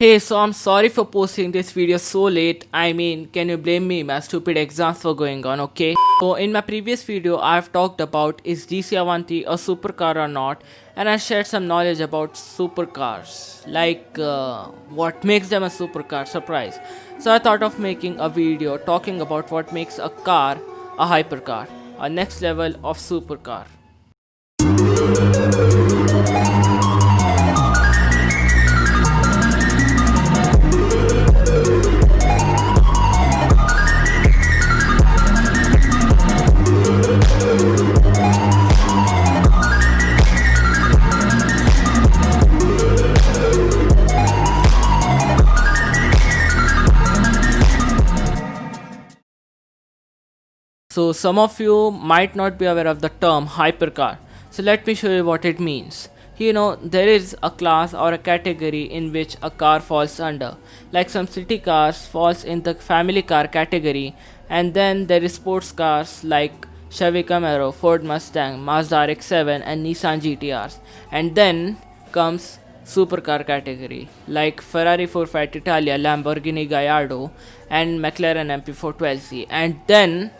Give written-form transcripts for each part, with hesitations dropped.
Hey, so I'm sorry for posting this video so late. I mean, can you blame me? My stupid exams were going on, okay? So, in my previous video, I've talked about is DC Avanti a supercar or not, and I shared some knowledge about supercars, like what makes them a supercar. Surprise! So, I thought of making a video talking about what makes a car a hypercar, a next level of supercar. So, some of you might not be aware of the term hypercar. So, let me show you what it means. There is a class or a category in which a car falls under. Like some city cars falls in the family car category, and then there is sports cars like Chevy Camaro, Ford Mustang, Mazda RX-7 and Nissan GTRs. And then comes supercar category like Ferrari 458 Italia, Lamborghini Gallardo and McLaren MP412C. And then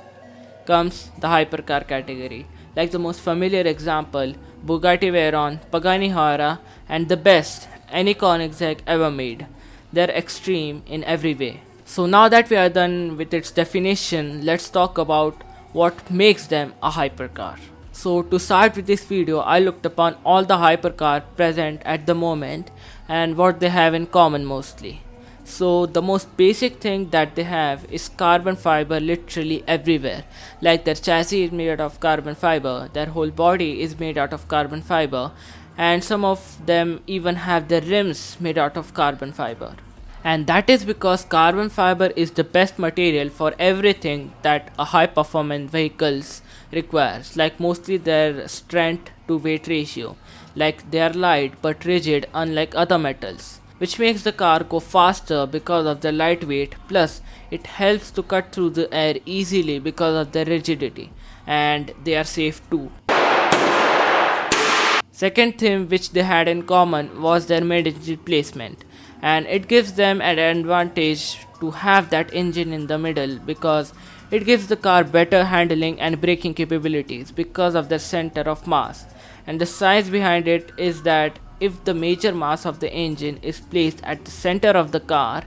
comes the hypercar category, like the most familiar example Bugatti Veyron, Pagani Huayra, and the best any Koenigsegg ever made. They're extreme in every way. So now that we are done with its definition, let's talk about what makes them a hypercar. So to start with this video, I looked upon all the hypercar present at the moment and what they have in common mostly. So the most basic thing that they have is carbon fiber literally everywhere. Like their chassis is made out of carbon fiber, their whole body is made out of carbon fiber, and some of them even have their rims made out of carbon fiber. And that is because carbon fiber is the best material for everything that a high performance vehicles requires, like mostly their strength to weight ratio. Like they are light but rigid unlike other metals, which makes the car go faster because of the lightweight, plus it helps to cut through the air easily because of their rigidity, and they are safe too. Second thing which they had in common was their mid-engine placement, and it gives them an advantage to have that engine in the middle because it gives the car better handling and braking capabilities because of the center of mass. And the science behind it is that if the major mass of the engine is placed at the center of the car,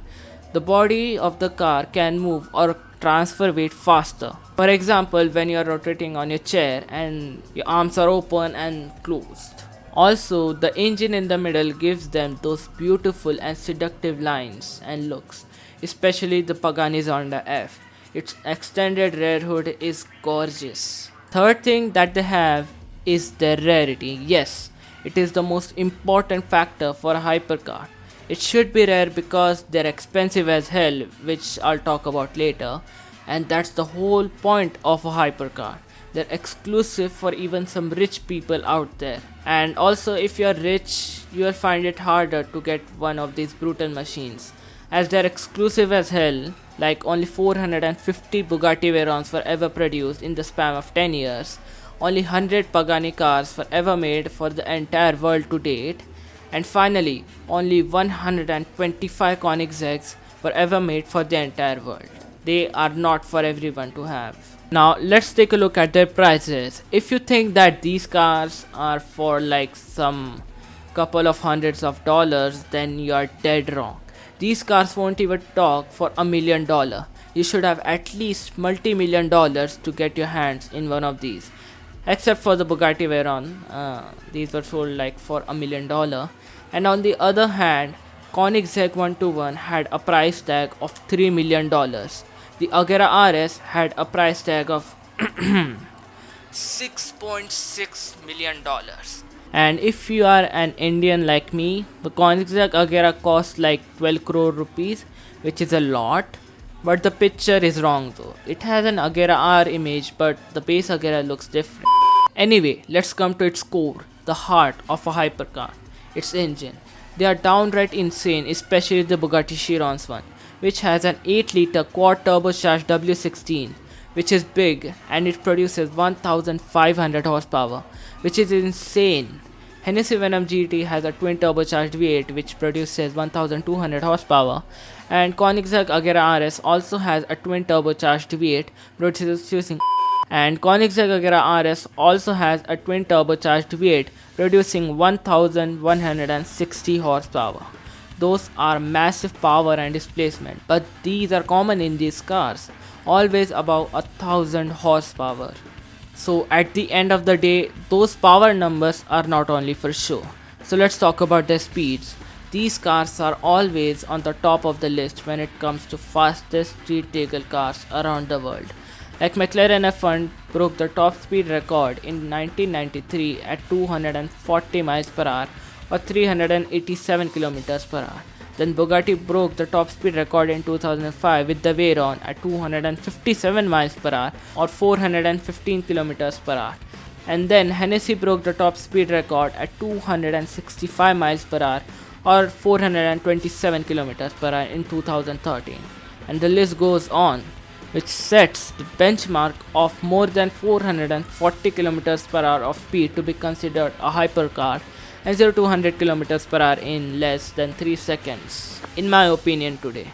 the body of the car can move or transfer weight faster. For example, when you are rotating on your chair and your arms are open and closed. Also, the engine in the middle gives them those beautiful and seductive lines and looks, especially the Pagani Zonda F. Its extended rear hood is gorgeous. Third thing that they have is their rarity. Yes, it is the most important factor for a hypercar. It should be rare because they're expensive as hell, which I'll talk about later, and that's the whole point of a hypercar. They're exclusive for even some rich people out there. And also, if you're rich, you'll find it harder to get one of these brutal machines, as they're exclusive as hell. Like only 450 Bugatti Veyrons were ever produced in the span of 10 years, only 100 Pagani cars were ever made for the entire world to date, and finally, only 125 Koenigsegg's were ever made for the entire world. They are not for everyone to have. Now, let's take a look at their prices. If you think that these cars are for like some couple of hundreds of dollars, then you are dead wrong. These cars won't even talk for $1 million. You should have at least multi-million dollars to get your hands in one of these. Except for the Bugatti Veyron, these were sold like for $1 million. And on the other hand, Koenigsegg 121 had a price tag of $3 million. The Agera RS had a price tag of $6.6 million. And if you are an Indian like me, the Koenigsegg Agera costs like 12 crore rupees, which is a lot. But the picture is wrong though. It has an Agera R image, but the base Agera looks different. Anyway, let's come to its core, the heart of a hypercar, its engine. They are downright insane, especially the Bugatti Chiron's one, which has an 8-liter quad turbocharged W16, which is big and it produces 1500 horsepower, which is insane. Hennessy Venom GT has a twin turbocharged V8 which produces 1200 horsepower, and Koenigsegg Agera RS also has a twin turbocharged V8 producing and Koenigsegg Agera RS also has a twin turbocharged V8 producing 1160 horsepower. Those are massive power and displacement, but these are common in these cars, always above 1000 horsepower. So at the end of the day, those power numbers are not only for show. So let's talk about their speeds. These cars are always on the top of the list when it comes to fastest street legal cars around the world. Like McLaren F1 broke the top speed record in 1993 at 240 miles per hour or 387 kilometers per hour. Then Bugatti broke the top speed record in 2005 with the Veyron at 257 miles per hour or 415 kilometers per hour. And then Hennessy broke the top speed record at 265 miles per hour or 427 kilometers per hour in 2013. And the list goes on, which sets the benchmark of more than 440 kilometers per hour of speed to be considered a hypercar, and 0 to 100 kilometers per hour in less than 3 seconds, in my opinion today.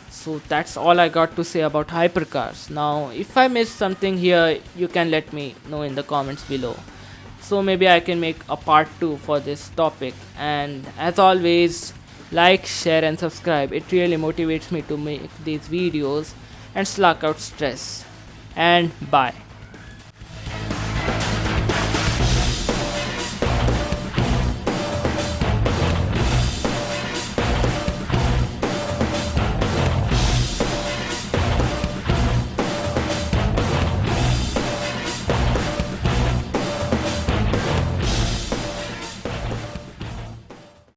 So that's all I got to say about hypercars. Now, if I missed something here, you can let me know in the comments below. So maybe I can make a part 2 for this topic. And as always, like, share and subscribe. It really motivates me to make these videos and slack out stress. And bye.